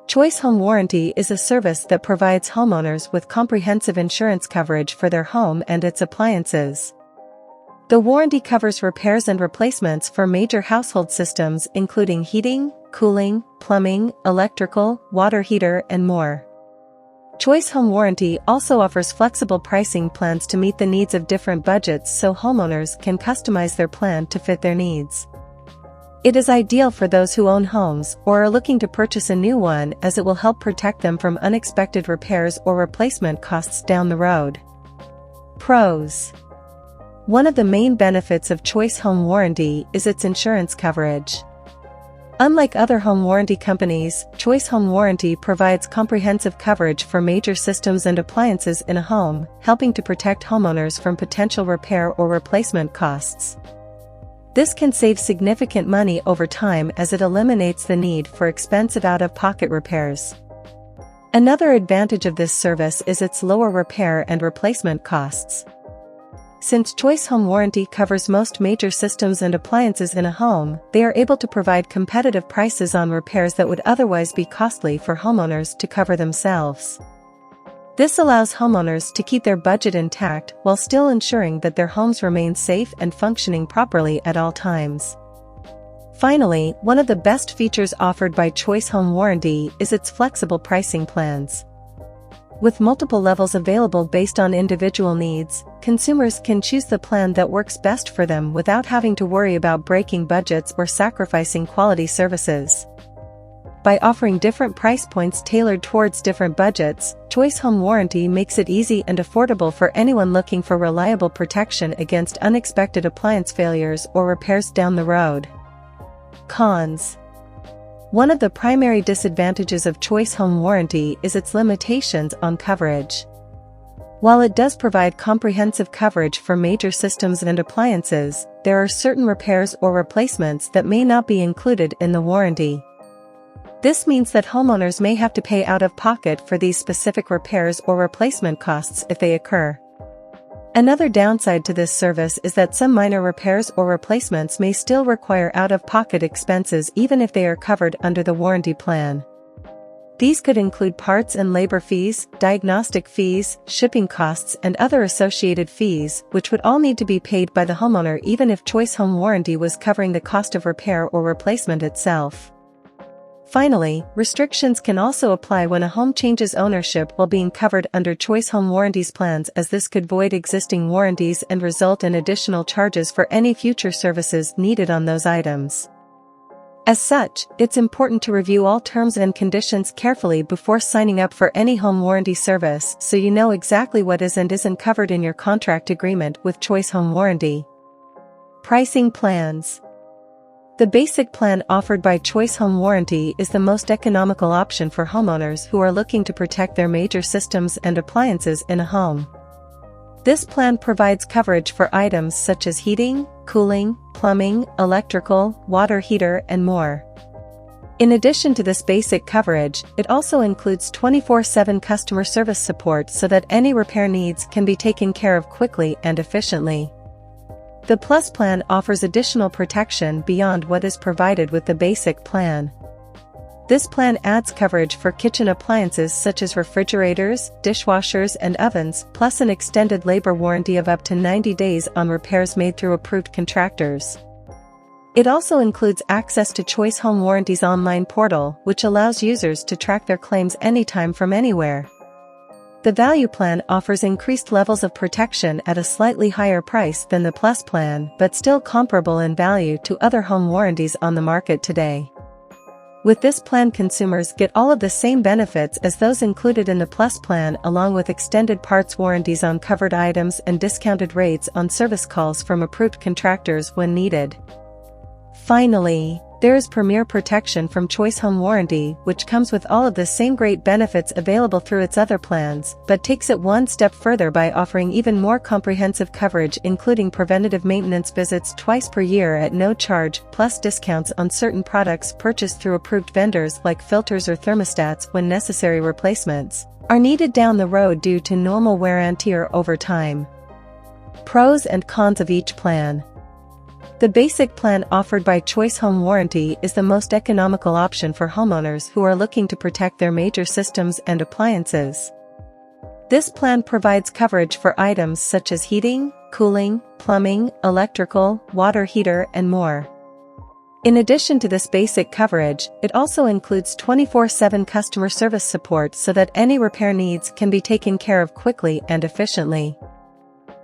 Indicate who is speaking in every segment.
Speaker 1: Choice Home Warranty is a service that provides homeowners with comprehensive insurance coverage for their home and its appliances. The warranty covers repairs and replacements for major household systems including heating, cooling, plumbing, electrical, water heater, and more. Choice Home Warranty also offers flexible pricing plans to meet the needs of different budgets so homeowners can customize their plan to fit their needs. It is ideal for those who own homes or are looking to purchase a new one as it will help protect them from unexpected repairs or replacement costs down the road. Pros. One of the main benefits of Choice Home Warranty is its insurance coverage. Unlike other home warranty companies, Choice Home Warranty provides comprehensive coverage for major systems and appliances in a home, helping to protect homeowners from potential repair or replacement costs. This can save significant money over time as it eliminates the need for expensive out-of-pocket repairs. Another advantage of this service is its lower repair and replacement costs. Since Choice Home Warranty covers most major systems and appliances in a home, they are able to provide competitive prices on repairs that would otherwise be costly for homeowners to cover themselves. This allows homeowners to keep their budget intact while still ensuring that their homes remain safe and functioning properly at all times. Finally, one of the best features offered by Choice Home Warranty is its flexible pricing plans. With multiple levels available based on individual needs, consumers can choose the plan that works best for them without having to worry about breaking budgets or sacrificing quality services. By offering different price points tailored towards different budgets, Choice Home Warranty makes it easy and affordable for anyone looking for reliable protection against unexpected appliance failures or repairs down the road. Cons. One of the primary disadvantages of Choice Home Warranty is its limitations on coverage. While it does provide comprehensive coverage for major systems and appliances, there are certain repairs or replacements that may not be included in the warranty. This means that homeowners may have to pay out of pocket for these specific repairs or replacement costs if they occur. Another downside to this service is that some minor repairs or replacements may still require out-of-pocket expenses even if they are covered under the warranty plan. These could include parts and labor fees, diagnostic fees, shipping costs, and other associated fees, which would all need to be paid by the homeowner even if Choice Home Warranty was covering the cost of repair or replacement itself. Finally, restrictions can also apply when a home changes ownership while being covered under Choice Home Warranty's plans, as this could void existing warranties and result in additional charges for any future services needed on those items. As such, it's important to review all terms and conditions carefully before signing up for any home warranty service so you know exactly what is and isn't covered in your contract agreement with Choice Home Warranty. Pricing plans. The basic plan offered by Choice Home Warranty is the most economical option for homeowners who are looking to protect their major systems and appliances in a home. This plan provides coverage for items such as heating, cooling, plumbing, electrical, water heater, and more. In addition to this basic coverage, it also includes 24/7 customer service support so that any repair needs can be taken care of quickly and efficiently. The Plus plan offers additional protection beyond what is provided with the basic plan. This plan adds coverage for kitchen appliances such as refrigerators, dishwashers, and ovens, plus an extended labor warranty of up to 90 days on repairs made through approved contractors. It also includes access to Choice Home Warranty's online portal, which allows users to track their claims anytime from anywhere. The value plan offers increased levels of protection at a slightly higher price than the Plus plan, but still comparable in value to other home warranties on the market today. With this plan, consumers get all of the same benefits as those included in the Plus plan, along with extended parts warranties on covered items and discounted rates on service calls from approved contractors when needed. Finally, there is Premier Protection from Choice Home Warranty, which comes with all of the same great benefits available through its other plans, but takes it one step further by offering even more comprehensive coverage, including preventative maintenance visits twice per year at no charge, plus discounts on certain products purchased through approved vendors like filters or thermostats when necessary replacements are needed down the road due to normal wear and tear over time. Pros and cons of each plan. The basic plan offered by Choice Home Warranty is the most economical option for homeowners who are looking to protect their major systems and appliances. This plan provides coverage for items such as heating, cooling, plumbing, electrical, water heater, and more. In addition to this basic coverage, it also includes 24/7 customer service support so that any repair needs can be taken care of quickly and efficiently.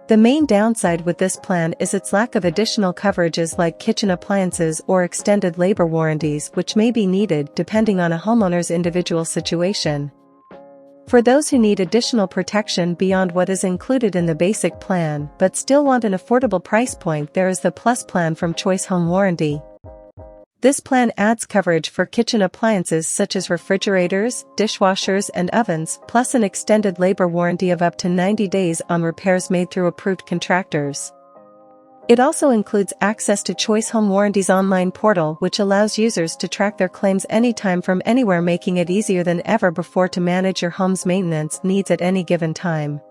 Speaker 1: The main downside with this plan is its lack of additional coverages like kitchen appliances or extended labor warranties, which may be needed depending on a homeowner's individual situation. For those who need additional protection beyond what is included in the basic plan but still want an affordable price point, there is the Plus plan from Choice Home Warranty. This plan adds coverage for kitchen appliances such as refrigerators, dishwashers, and ovens, plus an extended labor warranty of up to 90 days on repairs made through approved contractors. It also includes access to Choice Home Warranty's online portal, which allows users to track their claims anytime from anywhere, making it easier than ever before to manage your home's maintenance needs at any given time.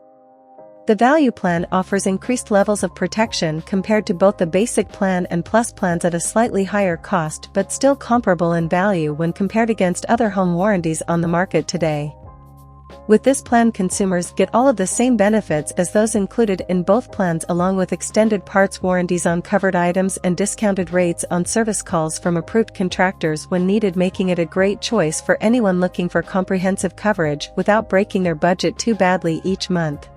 Speaker 1: The value plan offers increased levels of protection compared to both the basic plan and Plus plans at a slightly higher cost, but still comparable in value when compared against other home warranties on the market today. With this plan, consumers get all of the same benefits as those included in both plans, along with extended parts warranties on covered items and discounted rates on service calls from approved contractors when needed, making it a great choice for anyone looking for comprehensive coverage without breaking their budget too badly each month.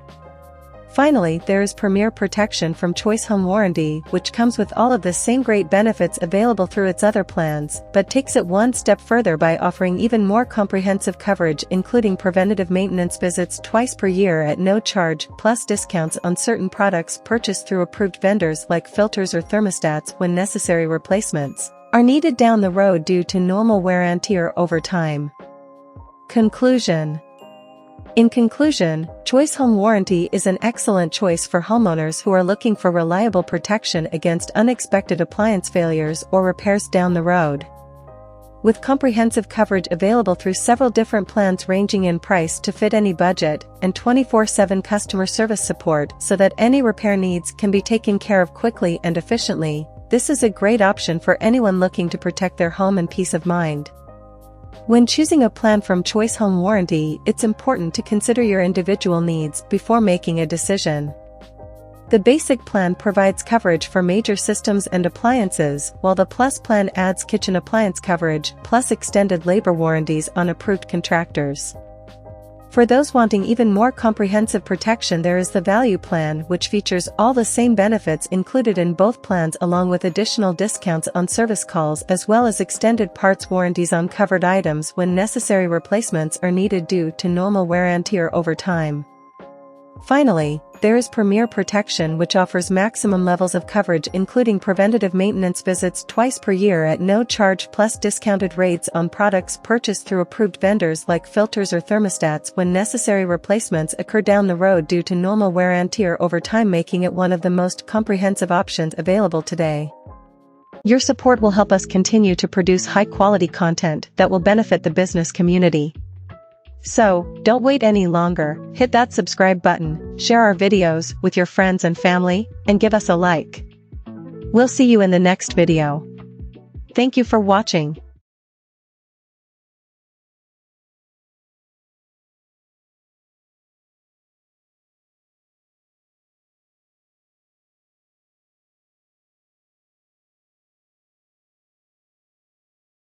Speaker 1: Finally, there is Premier Protection from Choice Home Warranty, which comes with all of the same great benefits available through its other plans, but takes it one step further by offering even more comprehensive coverage, including preventative maintenance visits twice per year at no charge, plus discounts on certain products purchased through approved vendors like filters or thermostats when necessary replacements are needed down the road due to normal wear and tear over time. Conclusion. In conclusion, Choice Home Warranty is an excellent choice for homeowners who are looking for reliable protection against unexpected appliance failures or repairs down the road. With comprehensive coverage available through several different plans ranging in price to fit any budget, and 24/7 customer service support so that any repair needs can be taken care of quickly and efficiently, this is a great option for anyone looking to protect their home and peace of mind. When choosing a plan from Choice Home Warranty, it's important to consider your individual needs before making a decision. The basic plan provides coverage for major systems and appliances, while the Plus plan adds kitchen appliance coverage, plus extended labor warranties on approved contractors. For those wanting even more comprehensive protection, there is the Value plan, which features all the same benefits included in both plans, along with additional discounts on service calls as well as extended parts warranties on covered items when necessary replacements are needed due to normal wear and tear over time. Finally, there is Premier Protection, which offers maximum levels of coverage including preventative maintenance visits twice per year at no charge, plus discounted rates on products purchased through approved vendors like filters or thermostats when necessary replacements occur down the road due to normal wear and tear over time, making it one of the most comprehensive options available today. Your support will help us continue to produce high-quality content that will benefit the business community. So, don't wait any longer, hit that subscribe button, share our videos with your friends and family, and give us a like. We'll see you in the next video. Thank you for watching.